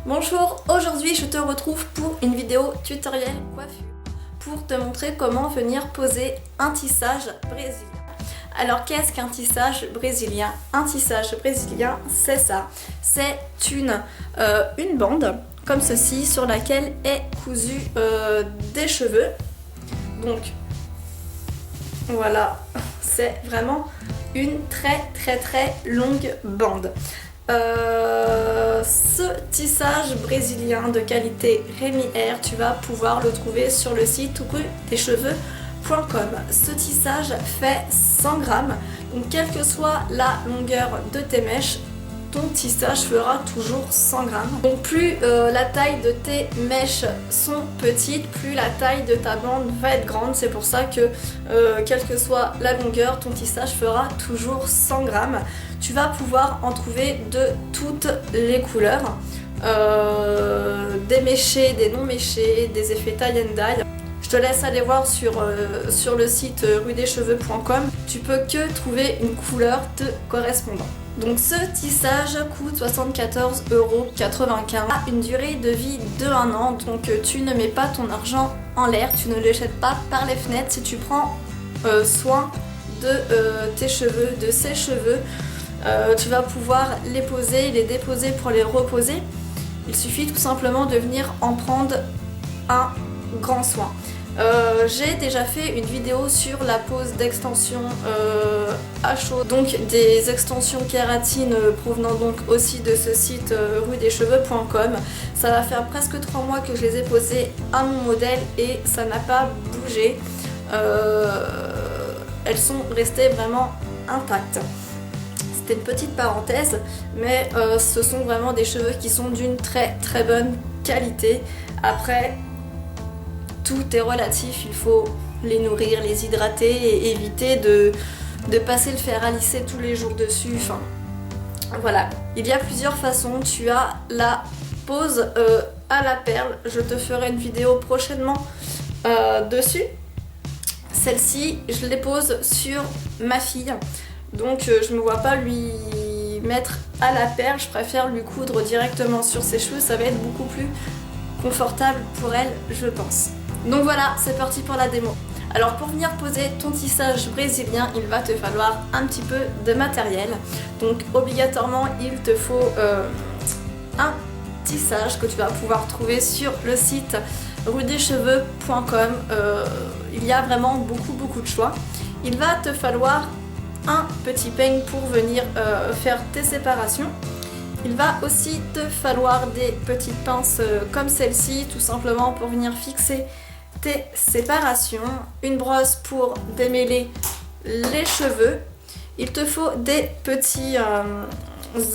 Bonjour, aujourd'hui je te retrouve pour une vidéo tutoriel coiffure pour te montrer comment venir poser un tissage brésilien. Alors qu'est-ce qu'un tissage brésilien? Un tissage brésilien, c'est ça, c'est une bande comme ceci sur laquelle est cousu des cheveux. Donc voilà, c'est vraiment une très longue bande. Ce tissage brésilien de qualité Rémi R, tu vas pouvoir le trouver sur le site rudescheveux.com. Ce tissage fait 100 grammes, donc quelle que soit la longueur de tes mèches, ton tissage fera toujours 100 grammes. Donc plus la taille de tes mèches sont petites, plus la taille de ta bande va être grande. C'est pour ça que quelle que soit la longueur, ton tissage fera toujours 100 grammes. Tu vas pouvoir en trouver de toutes les couleurs, des méchés, des non méchés, des effets tie and dye. Je te laisse aller voir sur le site rudescheveux.com. Tu peux que trouver une couleur te correspondant. Donc ce tissage coûte 74,95 €, a une durée de vie de 1 an, donc tu ne mets pas ton argent en l'air, tu ne le jettes pas par les fenêtres si tu prends soin de tes cheveux, de ces cheveux. Tu vas pouvoir les poser, les déposer pour les reposer. Il suffit tout simplement de venir en prendre un grand soin. J'ai déjà fait une vidéo sur la pose d'extensions à chaud, donc des extensions kératine provenant donc aussi de ce site rudescheveux.com. Ça va faire presque 3 mois que je les ai posées à mon modèle et ça n'a pas bougé. Elles sont restées vraiment intactes. C'était une petite parenthèse, mais ce sont vraiment des cheveux qui sont d'une très bonne qualité. Après, tout est relatif, il faut les nourrir, les hydrater et éviter de passer le fer à lisser tous les jours dessus. Enfin, voilà, il y a plusieurs façons. Tu as la pose à la perle, je te ferai une vidéo prochainement dessus. Celle-ci, je les pose sur ma fille, donc je ne me vois pas lui mettre à la perle, je préfère lui coudre directement sur ses cheveux, ça va être beaucoup plus confortable pour elle, je pense. Donc voilà, c'est parti pour la démo. Alors pour venir poser ton tissage brésilien, il va te falloir un petit peu de matériel. Donc obligatoirement, il te faut un tissage que tu vas pouvoir trouver sur le site rudescheveux.com. Il y a vraiment beaucoup de choix. Il va te falloir un petit peigne pour venir faire tes séparations. Il va aussi te falloir des petites pinces comme celle-ci, tout simplement pour venir fixer tes séparations, une brosse pour démêler les cheveux. Il te faut des petits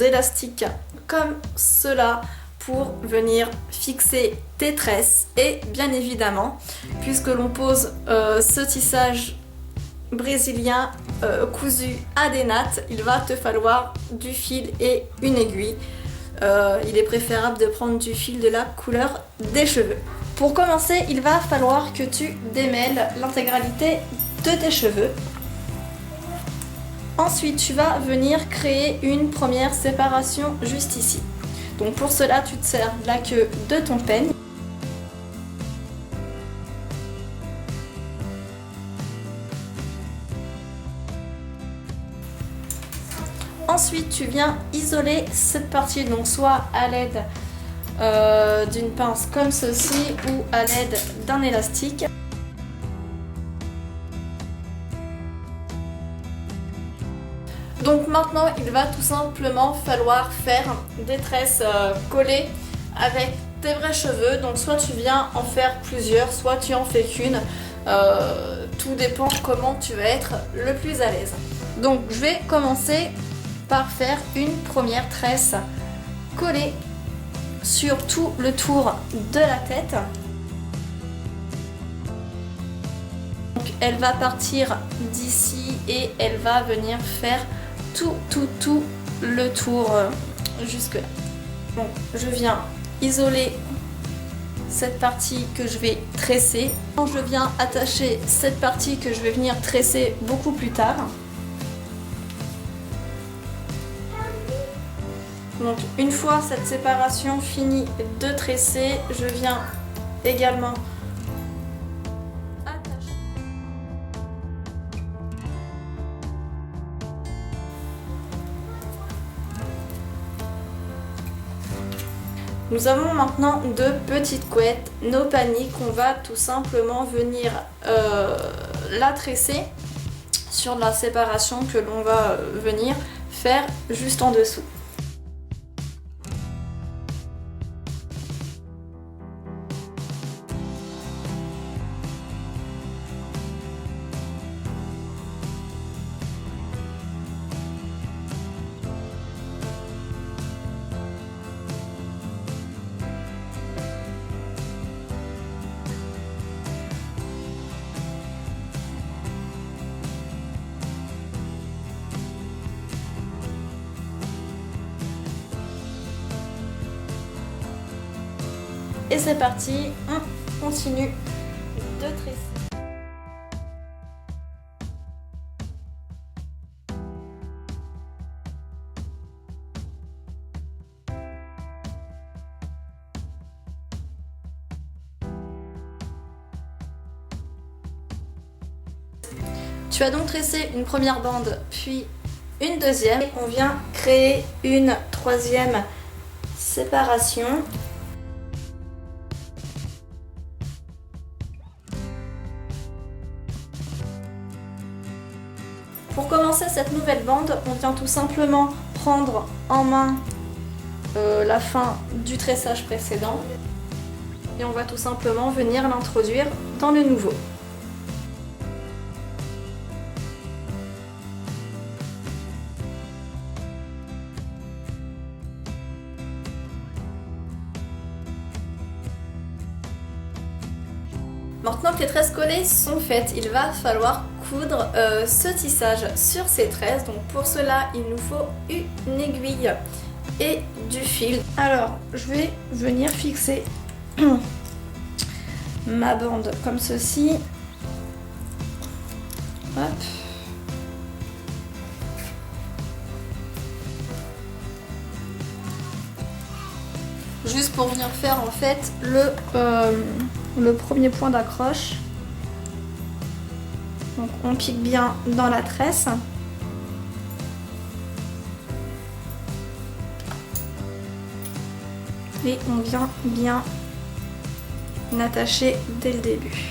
élastiques comme cela pour venir fixer tes tresses et bien évidemment, puisque l'on pose ce tissage brésilien cousu à des nattes, il va te falloir du fil et une aiguille. Il est préférable de prendre du fil de la couleur des cheveux. Pour commencer, il va falloir que tu démêles l'intégralité de tes cheveux. Ensuite, tu vas venir créer une première séparation juste ici. Donc pour cela, tu te sers de la queue de ton peigne. Ensuite, tu viens isoler cette partie, donc soit à l'aide d'une pince comme ceci ou à l'aide d'un élastique. Donc maintenant, il va tout simplement falloir faire des tresses collées avec tes vrais cheveux. Donc soit tu viens en faire plusieurs, soit tu en fais qu'une. Tout dépend comment tu vas être le plus à l'aise. Donc je vais commencer par faire une première tresse collée sur tout le tour de la tête. Donc elle va partir d'ici et elle va venir faire tout le tour jusque là. Donc je viens isoler cette partie que je vais tresser. Je viens attacher cette partie que je vais venir tresser beaucoup plus tard. Donc une fois cette séparation finie de tresser, je viens également attacher. Nous avons maintenant deux petites couettes, nos paniques, on va tout simplement venir la tresser sur la séparation que l'on va venir faire juste en dessous. Et c'est parti, on continue de tresser. Tu as donc tressé une première bande, puis une deuxième. Et on vient créer une troisième séparation. Pour commencer cette nouvelle bande, on vient tout simplement prendre en main la fin du tressage précédent et on va tout simplement venir l'introduire dans le nouveau. Maintenant que les tresses collées sont faites, il va falloir coudre ce tissage sur ces tresses. Donc pour cela, il nous faut une aiguille et du fil. Alors, je vais venir fixer ma bande comme ceci. Hop. Juste pour venir faire en fait le premier point d'accroche. Donc on pique bien dans la tresse. Et on vient bien l'attacher dès le début.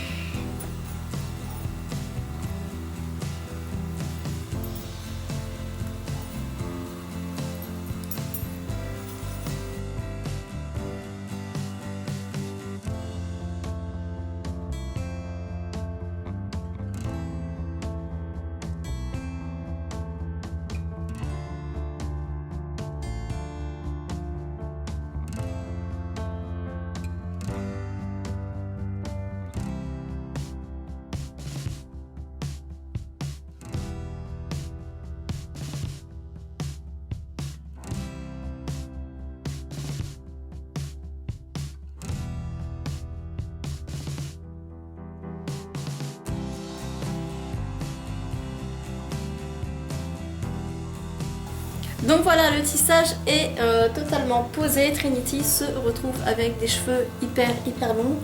Donc voilà, le tissage est totalement posé. Trinity se retrouve avec des cheveux hyper longs,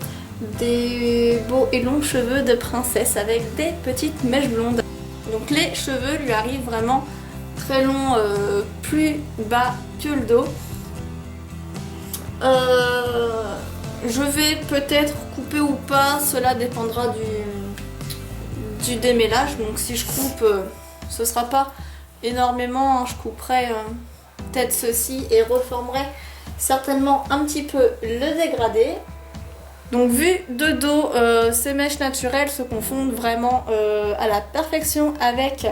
des beaux et longs cheveux de princesse avec des petites mèches blondes. Donc les cheveux lui arrivent vraiment très longs, plus bas que le dos. Je vais peut-être couper ou pas, cela dépendra du démêlage. Donc si je coupe, ce sera pas énormément, je couperai peut-être ceci et reformerai certainement un petit peu le dégradé. Donc vu de dos, ces mèches naturelles se confondent vraiment à la perfection avec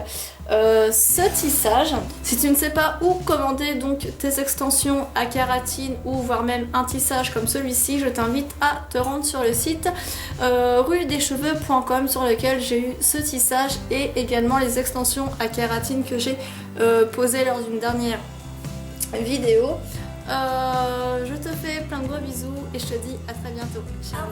ce tissage. Si tu ne sais pas où commander donc tes extensions à kératine ou voire même un tissage comme celui-ci, je t'invite à te rendre sur le site rudescheveux.com sur lequel j'ai eu ce tissage et également les extensions à kératine que j'ai posées lors d'une dernière vidéo. Je te fais plein de gros bisous et je te dis à très bientôt. Ciao.